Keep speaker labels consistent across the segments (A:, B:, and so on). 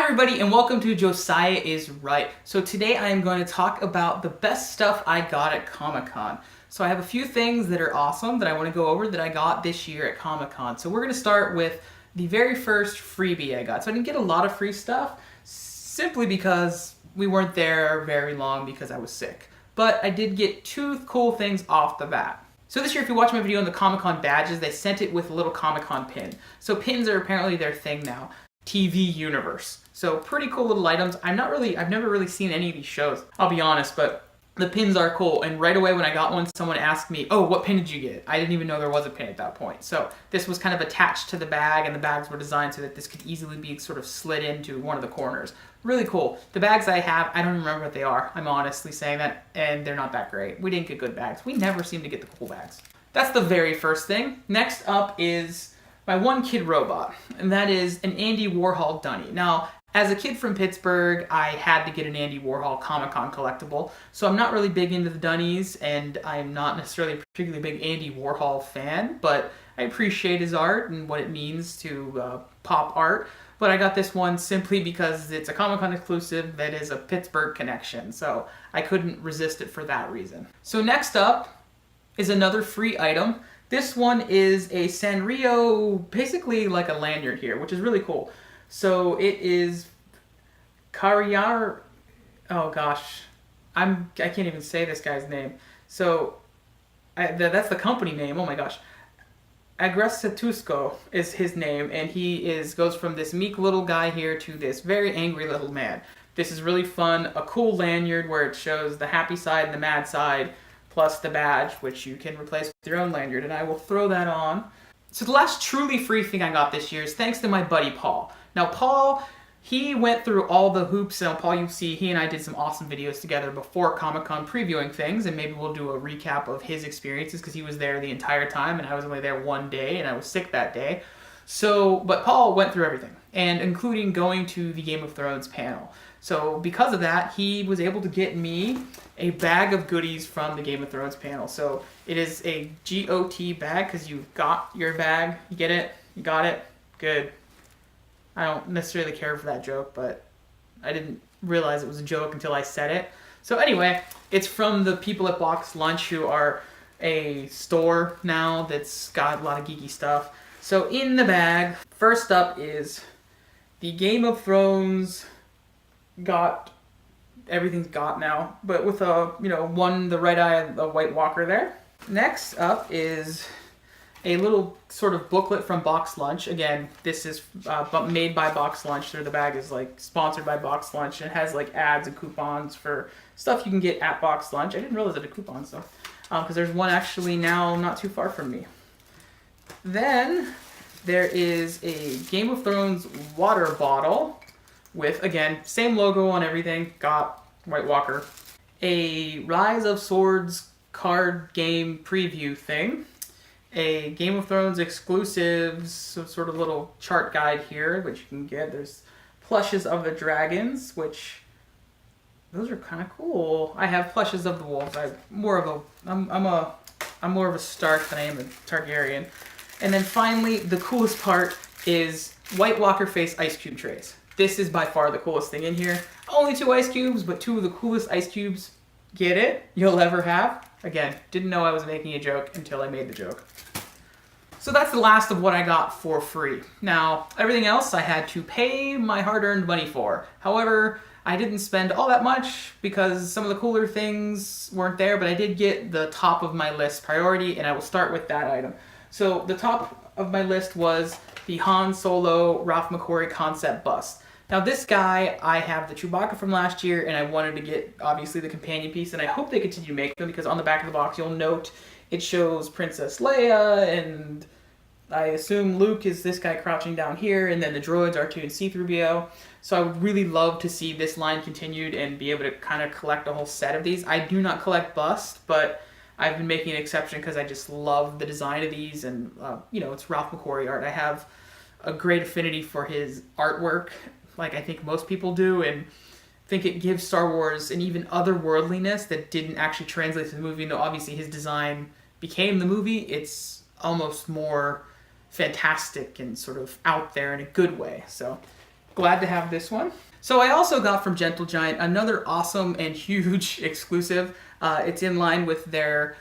A: everybody and welcome to Josiah is Right. So today I am going to talk about the best stuff I got at Comic-Con. So I have a few things that are awesome that I want to go over that I got this year at Comic-Con. So we're going to start with the very first freebie I got. So I didn't get a lot of free stuff simply because we weren't there very long because I was sick. But I did get two cool things off the bat. So this year, if you watch my video on the Comic-Con badges, they sent it with a little Comic-Con pin. So pins are apparently their thing now. TV universe. So pretty cool little items. I've never really seen any of these shows, I'll be honest, but the pins are cool. And right away when I got one, someone asked me, oh, what pin did you get? I didn't even know there was a pin at that point. So this was kind of attached to the bag, and the bags were designed so that this could easily be sort of slid into one of the corners. Really cool. The bags I have, I don't remember what they are. I'm honestly saying that, and they're not that great. We didn't get good bags. We never seem to get the cool bags. That's the very first thing. Next up is my one Kidrobot, and that is an Andy Warhol Dunny. Now, as a kid from Pittsburgh, I had to get an Andy Warhol Comic-Con collectible, so I'm not really big into the Dunnies, and I'm not necessarily a particularly big Andy Warhol fan, but I appreciate his art and what it means to pop art. But I got this one simply because it's a Comic-Con exclusive that is a Pittsburgh connection, so I couldn't resist it for that reason. So next up is another free item. This one is a Sanrio, basically like a lanyard here, which is really cool. So it is Carriar, oh gosh, I can't even say this guy's name. So that's the company name, oh my gosh. Agresatusco is his name, and he goes from this meek little guy here to this very angry little man. This is really fun, a cool lanyard where it shows the happy side and the mad side, plus the badge, which you can replace with your own lanyard, and I will throw that on. So the last truly free thing I got this year is thanks to my buddy Paul. Now Paul, he went through all the hoops, and Paul, you see, he and I did some awesome videos together before Comic-Con previewing things, and maybe we'll do a recap of his experiences because he was there the entire time, and I was only there one day, and I was sick that day. But Paul went through everything, and including going to the Game of Thrones panel. So because of that, he was able to get me a bag of goodies from the Game of Thrones panel. So it is a GOT bag because you got your bag. You get it? You got it? Good. I don't necessarily care for that joke, but I didn't realize it was a joke until I said it. So anyway, it's from the people at Box Lunch, who are a store now that's got a lot of geeky stuff. So in the bag, first up is the Game of Thrones everything's got now, but with the right eye of the White Walker there. Next up is a little sort of booklet from Box Lunch. Again, this is made by Box Lunch. So the bag is like sponsored by Box Lunch, and it has like ads and coupons for stuff you can get at Box Lunch. I didn't realize it had coupons though, because there's one actually now not too far from me. Then there is a Game of Thrones water bottle with, again, same logo on everything, got White Walker. A Rise of Swords card game preview thing. A Game of Thrones exclusive sort of little chart guide here, which you can get. There's plushes of the dragons, which those are kind of cool. I have plushes of the wolves. I'm more of a Stark than I am a Targaryen. And then finally, the coolest part is White Walker face ice cube trays. This is by far the coolest thing in here. Only 2 ice cubes, but 2 of the coolest ice cubes, get it, you'll ever have. Again, didn't know I was making a joke until I made the joke. So that's the last of what I got for free. Now, everything else I had to pay my hard-earned money for. However, I didn't spend all that much because some of the cooler things weren't there, but I did get the top of my list priority, and I will start with that item. So the top of my list was the Han Solo Ralph McQuarrie concept bust. Now this guy, I have the Chewbacca from last year, and I wanted to get, obviously, the companion piece, and I hope they continue to make them, because on the back of the box you'll note it shows Princess Leia, and I assume Luke is this guy crouching down here, and then the droids R2 and C-3PO. So I would really love to see this line continued and be able to kind of collect a whole set of these. I do not collect bust, but I've been making an exception because I just love the design of these, and it's Ralph McQuarrie art. I have a great affinity for his artwork, like I think most people do, and think it gives Star Wars an even otherworldliness that didn't actually translate to the movie. Though obviously his design became the movie, it's almost more fantastic and sort of out there in a good way. So glad to have this one. So I also got from Gentle Giant another awesome and huge exclusive. It's in line with their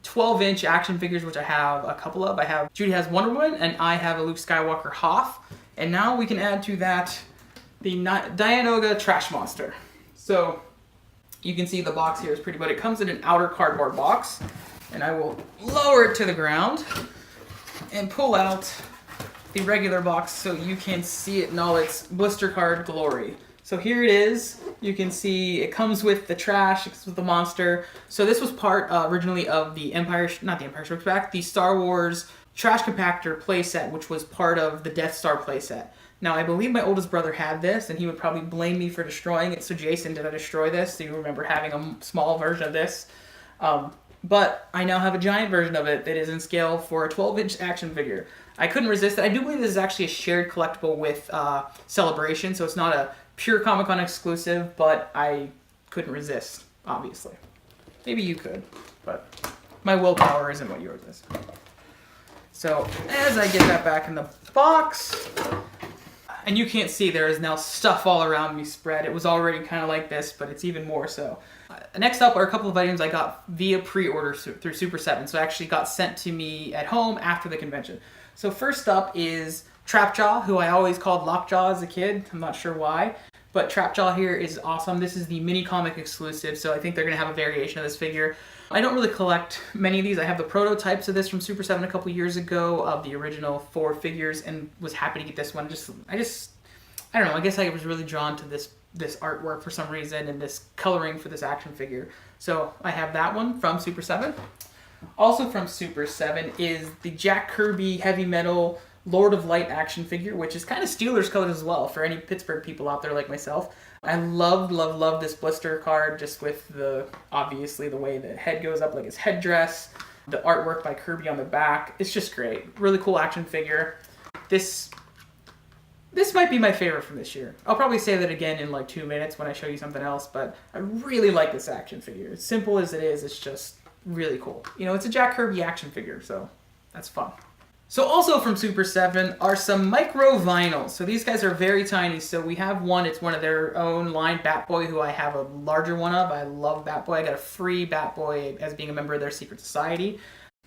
A: 12-inch action figures, which I have a couple of. I have Judy has Wonder Woman, and I have a Luke Skywalker Hoth. And now we can add to that the Dianoga Trash Monster. So you can see the box here is pretty good. It comes in an outer cardboard box, and I will lower it to the ground and pull out the regular box so you can see it in all its blister card glory. So here it is. You can see it comes with the trash, it comes with the monster. So this was part originally of the the Star Wars Trash Compactor playset, which was part of the Death Star playset. Now, I believe my oldest brother had this, and he would probably blame me for destroying it. So Jason, did I destroy this? Do you remember having a small version of this? But I now have a giant version of it that is in scale for a 12-inch action figure. I couldn't resist it. I do believe this is actually a shared collectible with Celebration, so it's not a pure Comic-Con exclusive, but I couldn't resist, obviously. Maybe you could, but my willpower isn't what yours is. So as I get that back in the box, and you can't see, there is now stuff all around me spread. It was already kind of like this, but it's even more so. Next up are a couple of items I got via pre-order through Super 7. So I actually got sent to me at home after the convention. So first up is Trapjaw, who I always called Lockjaw as a kid. I'm not sure why. But Trapjaw here is awesome. This is the mini comic exclusive, so I think they're going to have a variation of this figure. I don't really collect many of these. I have the prototypes of this from Super 7 a couple years ago of the original 4 figures, and was happy to get this one. I don't know, I guess I was really drawn to this artwork for some reason and this coloring for this action figure. So I have that one from Super 7. Also from Super 7 is the Jack Kirby Heavy Metal Lord of Light action figure, which is kind of Steelers colors as well for any Pittsburgh people out there like myself. I love this blister card, just with obviously the way the head goes up, like his headdress, the artwork by Kirby on the back. It's just great. Really cool action figure. This might be my favorite from this year. I'll probably say that again in like 2 minutes when I show you something else, but I really like this action figure. As simple as it is, it's just really cool. You know, it's a Jack Kirby action figure, so that's fun. So also from Super 7 are some micro vinyls. So these guys are very tiny. So we have one, it's one of their own line, Batboy, who I have a larger one of. I love Batboy. I got a free Batboy as being a member of their secret society.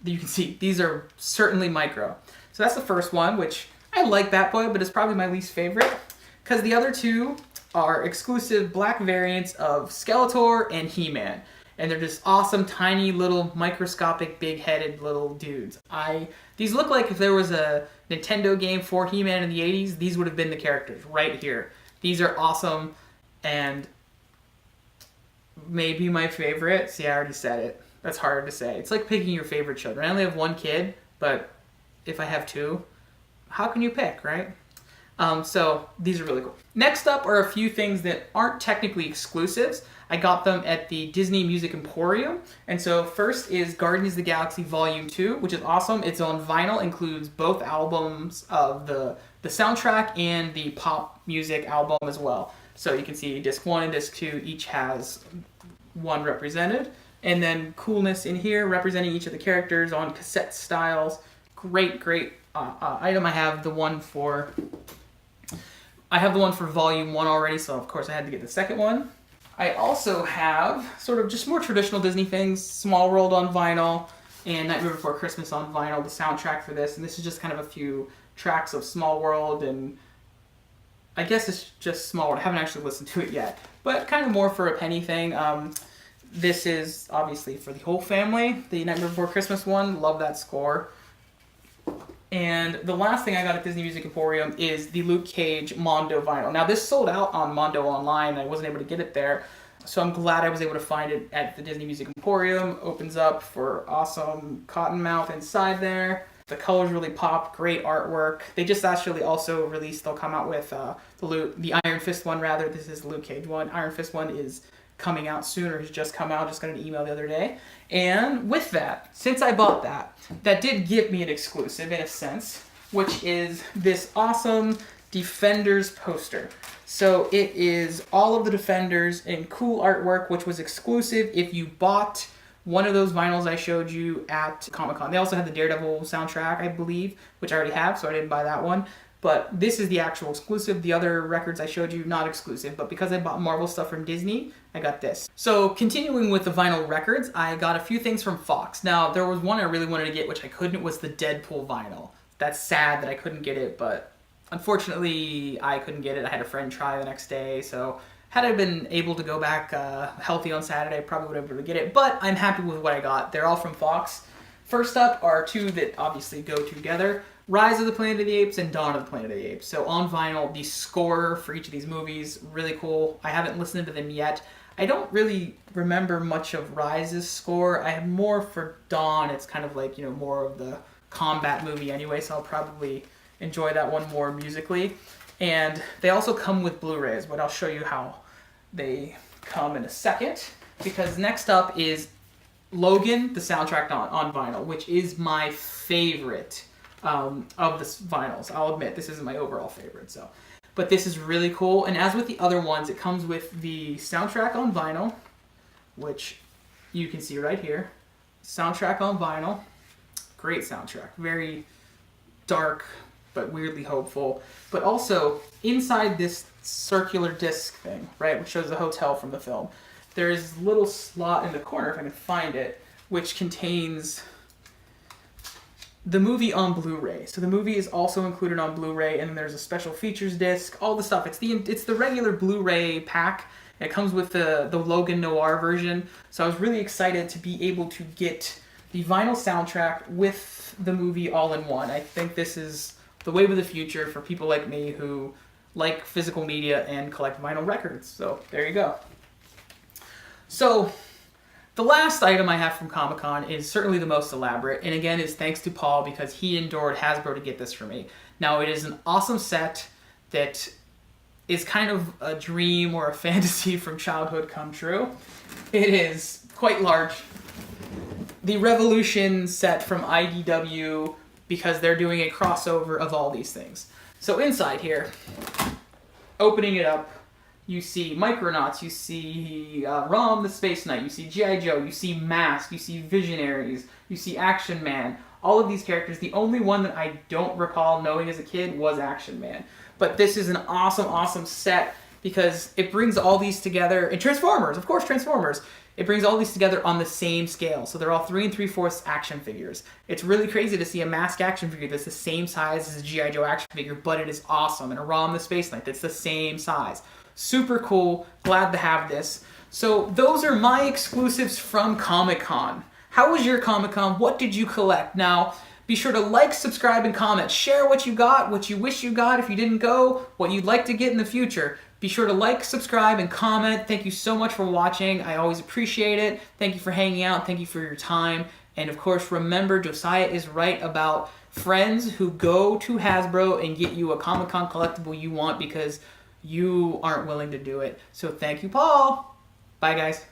A: You can see these are certainly micro. So that's the first one, which I like Batboy, but it's probably my least favorite, because the other two are exclusive black variants of Skeletor and He-Man. And they're just awesome, tiny, little, microscopic, big-headed little dudes. These look like if there was a Nintendo game for He-Man in the 80s, these would have been the characters right here. These are awesome, and maybe my favorite. See, I already said it. That's hard to say. It's like picking your favorite children. I only have one kid, but if I have two, how can you pick, right? So these are really cool. Next up are a few things that aren't technically exclusives. I got them at the Disney Music Emporium. And so first is Guardians of the Galaxy Volume 2, which is awesome. It's on vinyl, includes both albums of the soundtrack and the pop music album as well. So you can see Disc 1 and Disc 2 each has one represented. And then coolness in here representing each of the characters on cassette styles. Great item. I have the one for Volume 1 already, so of course I had to get the second one. I also have sort of just more traditional Disney things, Small World on vinyl, and Nightmare Before Christmas on vinyl, the soundtrack for this. And this is just kind of a few tracks of Small World, and I guess it's just Small World. I haven't actually listened to it yet, but kind of more for a penny thing. This is obviously for the whole family, the Nightmare Before Christmas one. Love that score. And the last thing I got at Disney Music Emporium is the Luke Cage Mondo vinyl. Now, this sold out on Mondo online. I wasn't able to get it there. So I'm glad I was able to find it at the Disney Music Emporium. Opens up for awesome cottonmouth inside there. The colors really pop. Great artwork. They just actually also released, they'll come out with the Iron Fist one, rather. This is the Luke Cage one. Iron Fist one is coming out soon, or has just come out. Just got an email the other day. And with that, since I bought that did give me an exclusive in a sense, which is this awesome Defenders poster. So it is all of the Defenders in cool artwork, which was exclusive if you bought one of those vinyls I showed you at Comic-Con. They also had the Daredevil soundtrack, I believe, which I already have, so I didn't buy that one. But this is the actual exclusive. The other records I showed you, not exclusive. But because I bought Marvel stuff from Disney, I got this. So continuing with the vinyl records, I got a few things from Fox. Now, there was one I really wanted to get, which I couldn't, was the Deadpool vinyl. That's sad that I couldn't get it, but unfortunately, I couldn't get it. I had a friend try the next day, so had I been able to go back healthy on Saturday, I probably would have been able to get it. But I'm happy with what I got. They're all from Fox. First up are two that obviously go together. Rise of the Planet of the Apes and Dawn of the Planet of the Apes. So on vinyl, the score for each of these movies, really cool. I haven't listened to them yet. I don't really remember much of Rise's score. I have more for Dawn. It's kind of like, you know, more of the combat movie anyway, so I'll probably enjoy that one more musically. And they also come with Blu-rays, but I'll show you how they come in a second. Because next up is Logan, the soundtrack on vinyl, which is my favorite of the vinyls. I'll admit, this isn't my overall favorite, so. But this is really cool, and as with the other ones, it comes with the soundtrack on vinyl, which you can see right here. Soundtrack on vinyl. Great soundtrack. Very dark, but weirdly hopeful. But also, inside this circular disc thing, right, which shows the hotel from the film, there's a little slot in the corner, if I can find it, which contains the movie on Blu-ray. So the movie is also included on Blu-ray, and there's a special features disc, all the stuff. It's the regular Blu-ray pack. It comes with the Logan Noir version. So I was really excited to be able to get the vinyl soundtrack with the movie all in one. I think this is the wave of the future for people like me who like physical media and collect vinyl records. So there you go. So the last item I have from Comic-Con is certainly the most elaborate, and again is thanks to Paul because he endured Hasbro to get this for me. Now it is an awesome set that is kind of a dream or a fantasy from childhood come true. It is quite large. The Revolution set from IDW, because they're doing a crossover of all these things. So inside here, opening it up, you see Micronauts, you see Rom the Space Knight, you see G.I. Joe, you see Mask, you see Visionaries, you see Action Man. All of these characters, the only one that I don't recall knowing as a kid was Action Man. But this is an awesome, awesome set because it brings all these together. And Transformers, of course, Transformers. It brings all these together on the same scale. So they're all 3 3/4 action figures. It's really crazy to see a Mask action figure that's the same size as a G.I. Joe action figure, but it is awesome. And a Rom the Space Knight that's the same size. Super cool. Glad to have this. So those are my exclusives from Comic-Con. How was your Comic-Con? What did you collect? Now, be sure to like, subscribe, and comment. Share what you got, what you wish you got if you didn't go, what you'd like to get in the future. Be sure to like, subscribe, and comment. Thank you so much for watching. I always appreciate it. Thank you for hanging out. Thank you for your time. And of course, remember, Josiah is right about friends who go to Hasbro and get you a Comic-Con collectible you want because you aren't willing to do it. So thank you, Paul. Bye, guys.